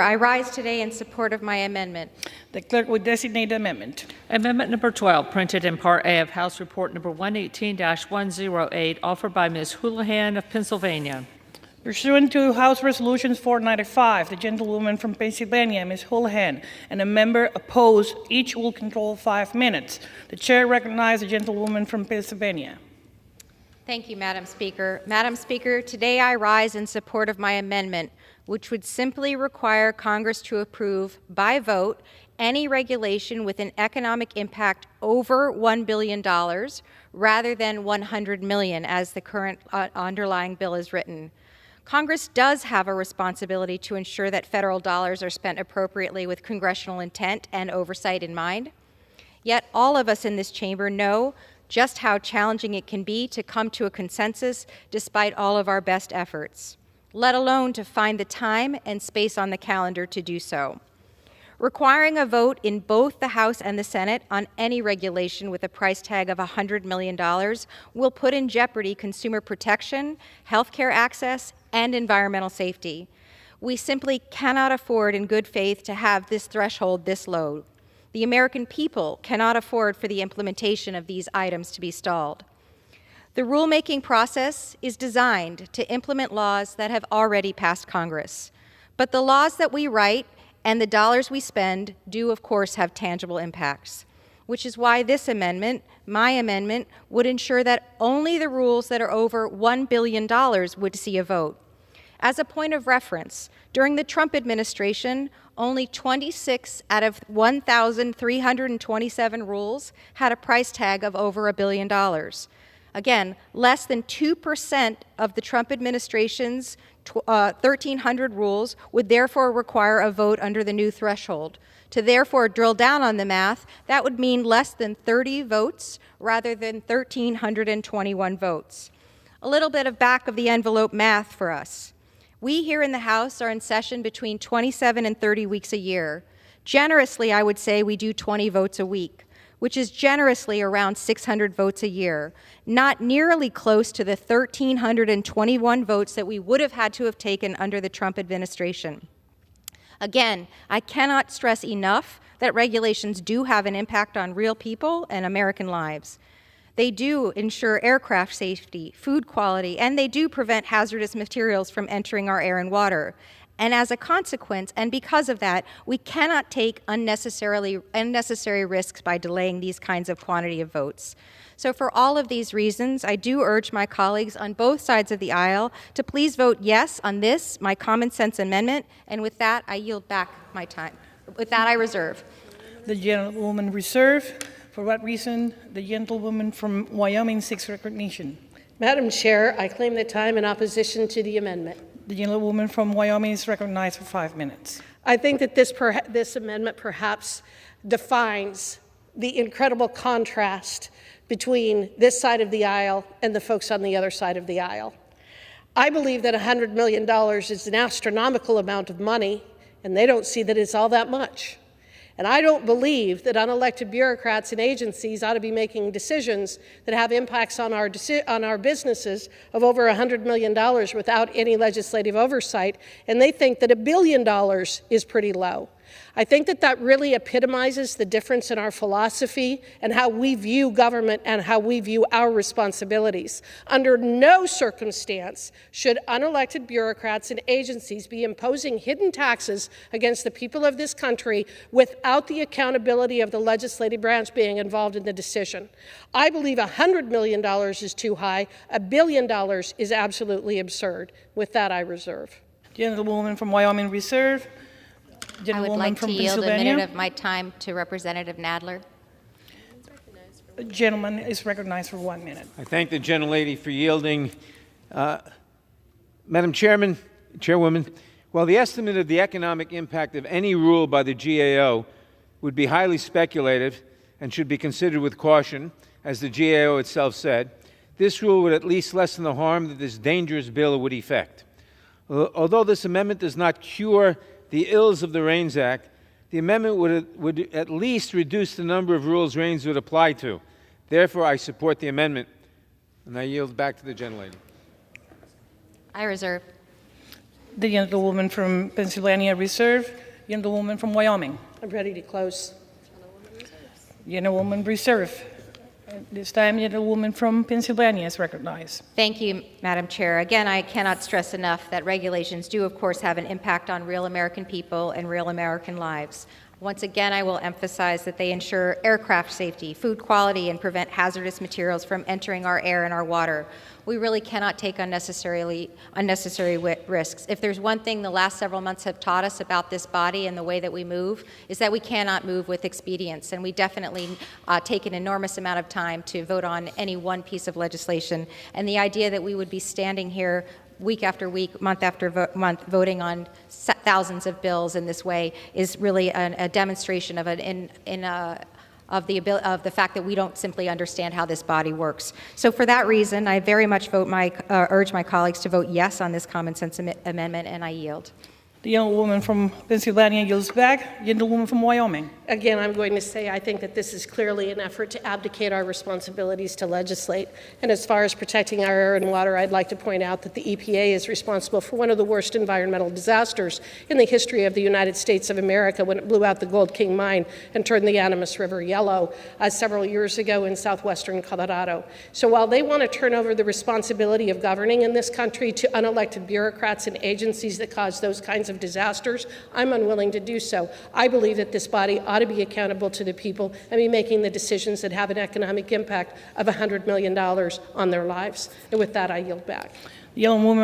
I rise today in support of my amendment. The clerk will designate the amendment. Amendment number 12, printed in Part A of House Report number 118-108, offered by Ms. Houlihan of Pennsylvania. Pursuant to House Resolution 495, the gentlewoman from Pennsylvania, Ms. Houlihan, and a member opposed, each will control 5 minutes. The chair recognizes the gentlewoman from Pennsylvania. Thank you, Madam Speaker. Madam Speaker, today I rise in support of my amendment, which would simply require Congress to approve by vote any regulation with an economic impact over $1 billion rather than $100 million, as the current underlying bill is written. Congress does have a responsibility to ensure that federal dollars are spent appropriately with congressional intent and oversight in mind. Yet all of us in this chamber know just how challenging it can be to come to a consensus despite all of our best efforts, let alone to find the time and space on the calendar to do so. Requiring a vote in both the House and the Senate on any regulation with a price tag of $100 million will put in jeopardy consumer protection, healthcare access, and environmental safety. We simply cannot afford in good faith to have this threshold this low. The American people cannot afford for the implementation of these items to be stalled. The rulemaking process is designed to implement laws that have already passed Congress. But the laws that we write and the dollars we spend do, of course, have tangible impacts, which is why this amendment, my amendment, would ensure that only the rules that are over $1 billion would see a vote. As a point of reference, during the Trump administration, only 26 out of 1,327 rules had a price tag of over $1 billion. Again, less than 2% of the Trump administration's 1,300 rules would therefore require a vote under the new threshold. To therefore drill down on the math, that would mean less than 30 votes rather than 1,321 votes. A little bit of back-of-the-envelope math for us. We here in the House are in session between 27 and 30 weeks a year. Generously, I would say we do 20 votes a week, which is generously around 600 votes a year, not nearly close to the 1,321 votes that we would have had to have taken under the Trump administration. Again, I cannot stress enough that regulations do have an impact on real people and American lives. They do ensure aircraft safety, food quality, and they do prevent hazardous materials from entering our air and water. And as a consequence, and because of that, we cannot take unnecessary risks by delaying these kinds of quantity of votes. So for all of these reasons, I do urge my colleagues on both sides of the aisle to please vote yes on this, my common sense amendment, and with that, I yield back my time. With that, I reserve. The gentlewoman reserve. For what reason? The gentlewoman from Wyoming seeks recognition. Madam Chair, I claim the time in opposition to the amendment. The gentlewoman from Wyoming is recognized for 5 minutes. I think that this amendment perhaps defines the incredible contrast between this side of the aisle and the folks on the other side of the aisle. I believe that $100 million is an astronomical amount of money, and they don't see that it's all that much. And I don't believe that unelected bureaucrats and agencies ought to be making decisions that have impacts on our businesses of over $100 million without any legislative oversight, and they think that $1 billion is pretty low. I think that that really epitomizes the difference in our philosophy and how we view government and how we view our responsibilities. Under no circumstance should unelected bureaucrats and agencies be imposing hidden taxes against the people of this country without the accountability of the legislative branch being involved in the decision. I believe $100 million is too high. $1 billion is absolutely absurd. With that, I reserve. Gentlewoman from Wyoming reserve. I would like to yield a minute of my time to Representative Nadler. The gentleman is recognized for 1 minute. I thank the gentlelady for yielding. Madam Chairwoman, while the estimate of the economic impact of any rule by the GAO would be highly speculative and should be considered with caution, as the GAO itself said, this rule would at least lessen the harm that this dangerous bill would effect. Although this amendment does not cure the ills of the REINS Act, the amendment would at least reduce the number of rules REINS would apply to. Therefore, I support the amendment, and I yield back to the gentlelady. I reserve. The gentlewoman from Pennsylvania Reserve. Gentlewoman from Wyoming. I'm ready to close. Gentlewoman Reserve. And this time, gentlewoman from Pennsylvania is recognized. Thank you, Madam Chair. Again, I cannot stress enough that regulations do, of course, have an impact on real American people and real American lives. Once again, I will emphasize that they ensure aircraft safety, food quality, and prevent hazardous materials from entering our air and our water. We really cannot take unnecessary risks. If there's one thing the last several months have taught us about this body and the way that we move, is that we cannot move with expedience, and we definitely take an enormous amount of time to vote on any one piece of legislation. And the idea that we would be standing here week after week, month after month, voting on thousands of bills in this way is really a demonstration of the fact that we don't simply understand how this body works. So for that reason, I very much urge my colleagues to vote yes on this common sense amendment, and I yield. The gentlewoman from Pennsylvania yields back. Gentlewoman from Wyoming. Again, I'm going to say I think that this is clearly an effort to abdicate our responsibilities to legislate. And as far as protecting our air and water, I'd like to point out that the EPA is responsible for one of the worst environmental disasters in the history of the United States of America when it blew out the Gold King mine and turned the Animas River yellow several years ago in southwestern Colorado. So while they want to turn over the responsibility of governing in this country to unelected bureaucrats and agencies that cause those kinds of disasters, I'm unwilling to do so. I believe that this body ought to be accountable to the people and be making the decisions that have an economic impact of $100 million on their lives. And with that, I yield back. The gentlewoman